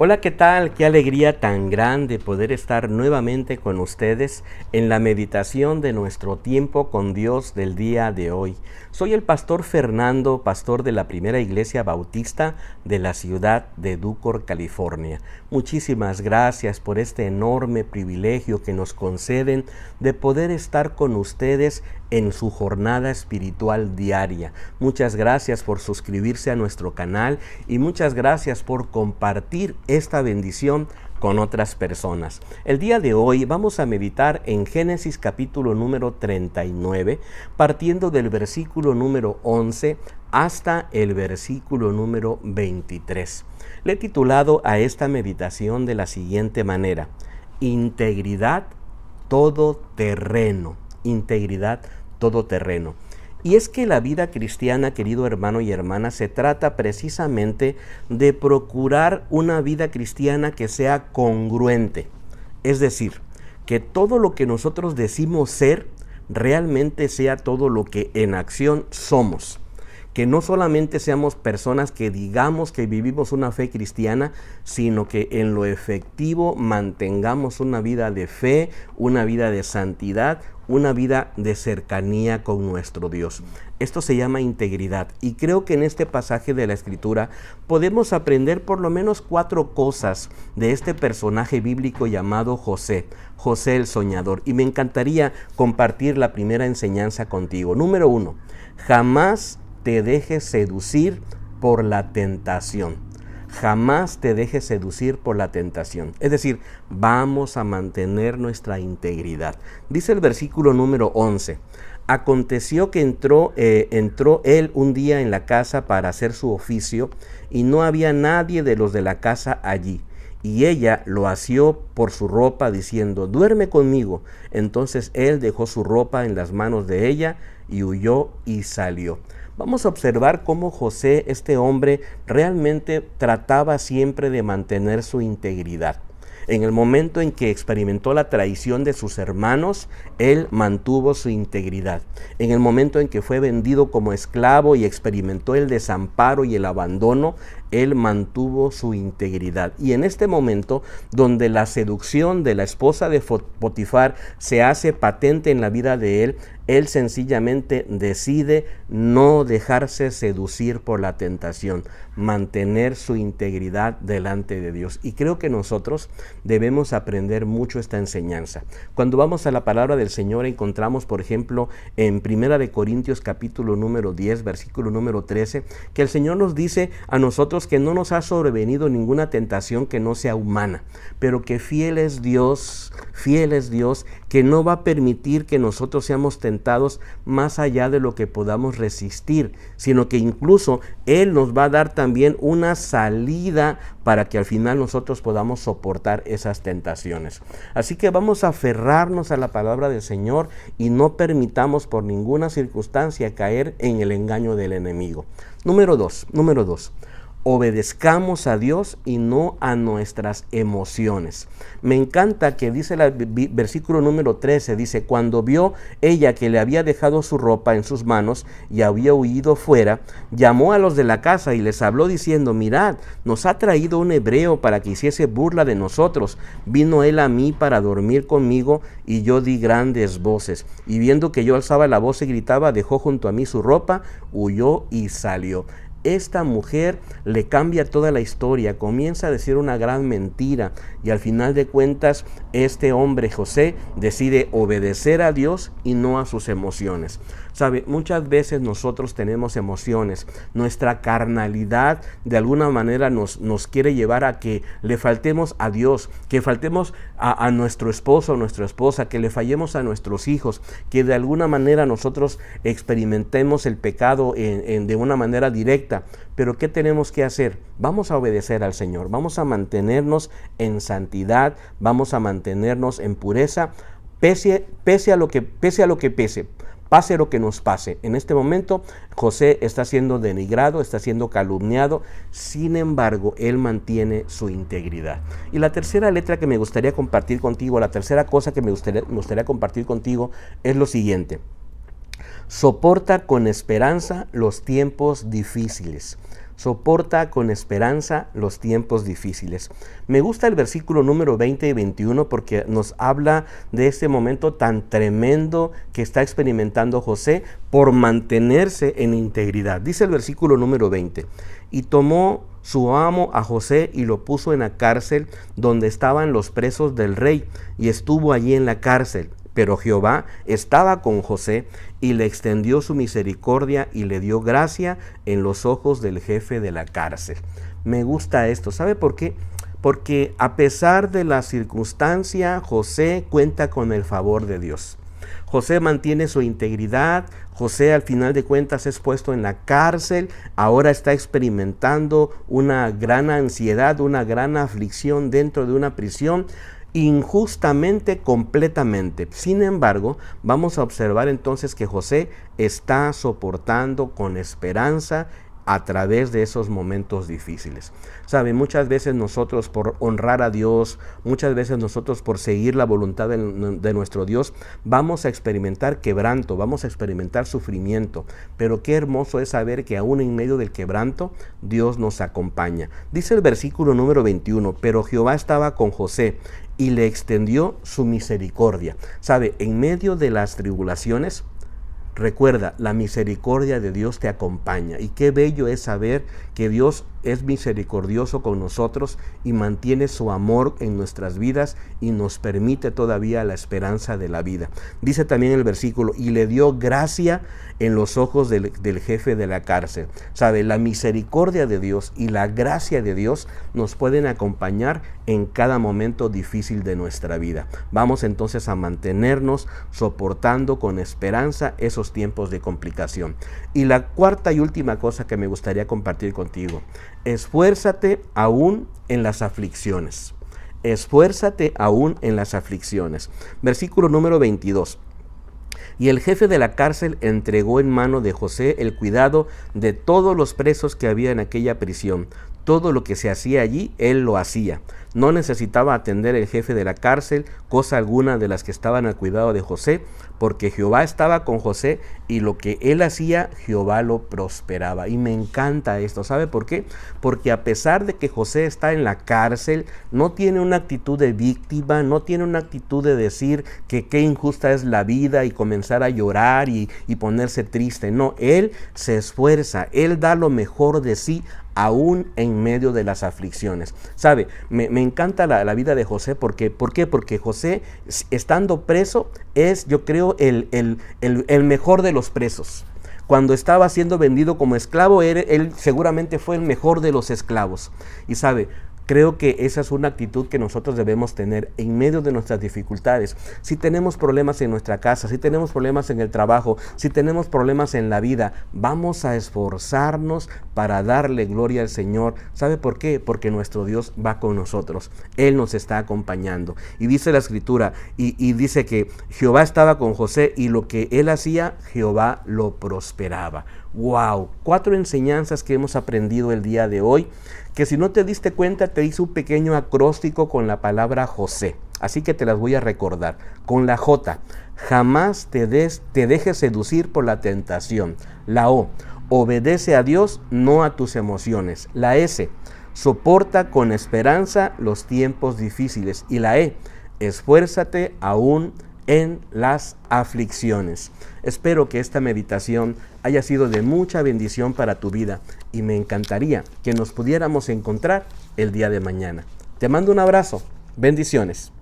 Hola, ¿qué tal? Qué alegría tan grande poder estar nuevamente con ustedes en la meditación de nuestro tiempo con Dios del día de hoy. Soy el pastor Fernando, pastor de la Primera Iglesia Bautista de la ciudad de Ducor, California. Muchísimas gracias por este enorme privilegio que nos conceden de poder estar con ustedes en su jornada espiritual diaria. Muchas gracias por suscribirse a nuestro canal y muchas gracias por compartir esta bendición con otras personas. El día de hoy vamos a meditar en Génesis capítulo número 39, partiendo del versículo número 11 hasta el versículo número 23. Le he titulado a esta meditación de la siguiente manera: Integridad todoterreno. Integridad todoterreno. Y es que la vida cristiana, querido hermano y hermana, se trata precisamente de procurar una vida cristiana que sea congruente. Es decir, que todo lo que nosotros decimos ser realmente sea todo lo que en acción somos. Que no solamente seamos personas que digamos que vivimos una fe cristiana, sino que en lo efectivo mantengamos una vida de fe, una vida de santidad, una vida de cercanía con nuestro Dios. Esto se llama integridad, y creo que en este pasaje de la Escritura podemos aprender por lo menos 4 cosas de este personaje bíblico llamado José el soñador, y me encantaría compartir la primera enseñanza contigo. Número 1, jamás te dejes seducir por la tentación. Jamás te dejes seducir por la tentación. Es decir, vamos a mantener nuestra integridad. Dice el versículo número 11. Aconteció que entró él un día en la casa para hacer su oficio, y no había nadie de los de la casa allí. Y ella lo asió por su ropa, diciendo: duerme conmigo. Entonces él dejó su ropa en las manos de ella y huyó y salió. Vamos a observar cómo José, este hombre, realmente trataba siempre de mantener su integridad. En el momento en que experimentó la traición de sus hermanos, él mantuvo su integridad. En el momento en que fue vendido como esclavo y experimentó el desamparo y el abandono, él mantuvo su integridad. Y en este momento, donde la seducción de la esposa de Potifar se hace patente en la vida de él sencillamente decide no dejarse seducir por la tentación, mantener su integridad delante de Dios. Y creo que nosotros debemos aprender mucho esta enseñanza. Cuando vamos a la palabra del Señor, encontramos, por ejemplo, en 1 Corintios capítulo número 10, versículo número 13, que el Señor nos dice a nosotros que no nos ha sobrevenido ninguna tentación que no sea humana, pero que fiel es Dios, que no va a permitir que nosotros seamos tentados más allá de lo que podamos resistir, sino que incluso Él nos va a dar también una salida para que al final nosotros podamos soportar esas tentaciones. Así que vamos a aferrarnos a la palabra del Señor y no permitamos por ninguna circunstancia caer en el engaño del enemigo. Número dos. Obedezcamos a Dios y no a nuestras emociones. Me encanta que dice el versículo número 13, dice: cuando vio ella que le había dejado su ropa en sus manos y había huido fuera, llamó a los de la casa y les habló diciendo: mirad, nos ha traído un hebreo para que hiciese burla de nosotros. Vino él a mí para dormir conmigo, y yo di grandes voces. Y viendo que yo alzaba la voz y gritaba, dejó junto a mí su ropa, huyó y salió. Esta mujer le cambia toda la historia, comienza a decir una gran mentira, y al final de cuentas este hombre José decide obedecer a Dios y no a sus emociones. Sabe, muchas veces nosotros tenemos emociones, nuestra carnalidad de alguna manera nos quiere llevar a que le faltemos a Dios, que faltemos a nuestro esposo o nuestra esposa, que le fallemos a nuestros hijos, que de alguna manera nosotros experimentemos el pecado de una manera directa. Pero ¿qué tenemos que hacer? Vamos a obedecer al Señor, vamos a mantenernos en santidad, vamos a mantenernos en pureza, pese a lo que pese. Pase lo que nos pase. En este momento José está siendo denigrado, está siendo calumniado, sin embargo él mantiene su integridad. Y la tercera letra que me gustaría compartir contigo, la tercera cosa que me gustaría compartir contigo es lo siguiente: soporta con esperanza los tiempos difíciles. soporta con esperanza los tiempos difíciles. Me gusta el versículo número 20 y 21 porque nos habla de este momento tan tremendo que está experimentando José por mantenerse en integridad. Dice el versículo número 20, y tomó su amo a José y lo puso en la cárcel donde estaban los presos del rey, y estuvo allí en la cárcel. Pero Jehová estaba con José y le extendió su misericordia y le dio gracia en los ojos del jefe de la cárcel. Me gusta esto. ¿Sabe por qué? Porque a pesar de la circunstancia, José cuenta con el favor de Dios. José mantiene su integridad. José al final de cuentas es puesto en la cárcel. Ahora está experimentando una gran ansiedad, una gran aflicción dentro de una prisión, injustamente, completamente. Sin embargo, vamos a observar entonces que José está soportando con esperanza a través de esos momentos difíciles. Sabe, muchas veces nosotros por honrar a Dios, muchas veces nosotros por seguir la voluntad de nuestro Dios, vamos a experimentar quebranto, vamos a experimentar sufrimiento, pero qué hermoso es saber que aún en medio del quebranto, Dios nos acompaña. Dice el versículo número 21, pero Jehová estaba con José y le extendió su misericordia. Sabe, en medio de las tribulaciones, recuerda, la misericordia de Dios te acompaña, y qué bello es saber que Dios es misericordioso con nosotros y mantiene su amor en nuestras vidas y nos permite todavía la esperanza de la vida. Dice también el versículo, y le dio gracia en los ojos del jefe de la cárcel. Sabe, la misericordia de Dios y la gracia de Dios nos pueden acompañar en cada momento difícil de nuestra vida. Vamos entonces a mantenernos soportando con esperanza esos tiempos de complicación. Y la cuarta y última cosa que me gustaría compartir contigo: esfuérzate aún en las aflicciones. Esfuérzate aún en las aflicciones. Versículo número 22. Y el jefe de la cárcel entregó en mano de José el cuidado de todos los presos que había en aquella prisión. Todo lo que se hacía allí, él lo hacía. No necesitaba atender el jefe de la cárcel cosa alguna de las que estaban al cuidado de José, porque Jehová estaba con José y lo que él hacía, Jehová lo prosperaba. Y me encanta esto. ¿Sabe por qué? Porque a pesar de que José está en la cárcel, no tiene una actitud de víctima, no tiene una actitud de decir que qué injusta es la vida y comenzar a llorar y ponerse triste. No, él se esfuerza, él da lo mejor de sí, aún en medio de las aflicciones. ¿Sabe? Me encanta la vida de José. ¿Por qué? Porque José, estando preso, es, yo creo, el mejor de los presos. Cuando estaba siendo vendido como esclavo, él seguramente fue el mejor de los esclavos. Y sabe, creo que esa es una actitud que nosotros debemos tener en medio de nuestras dificultades. Si tenemos problemas en nuestra casa, si tenemos problemas en el trabajo, si tenemos problemas en la vida, vamos a esforzarnos para darle gloria al Señor. ¿Sabe por qué? Porque nuestro Dios va con nosotros. Él nos está acompañando. Y dice la Escritura, y dice que Jehová estaba con José y lo que él hacía, Jehová lo prosperaba. ¡Wow! 4 enseñanzas que hemos aprendido el día de hoy, que si no te diste cuenta te hice un pequeño acróstico con la palabra José. Así que te las voy a recordar. Con la J, jamás te dejes seducir por la tentación. La O, obedece a Dios, no a tus emociones. La S, soporta con esperanza los tiempos difíciles. Y la E, esfuérzate aún en las aflicciones. Espero que esta meditación haya sido de mucha bendición para tu vida y me encantaría que nos pudiéramos encontrar el día de mañana. Te mando un abrazo. Bendiciones.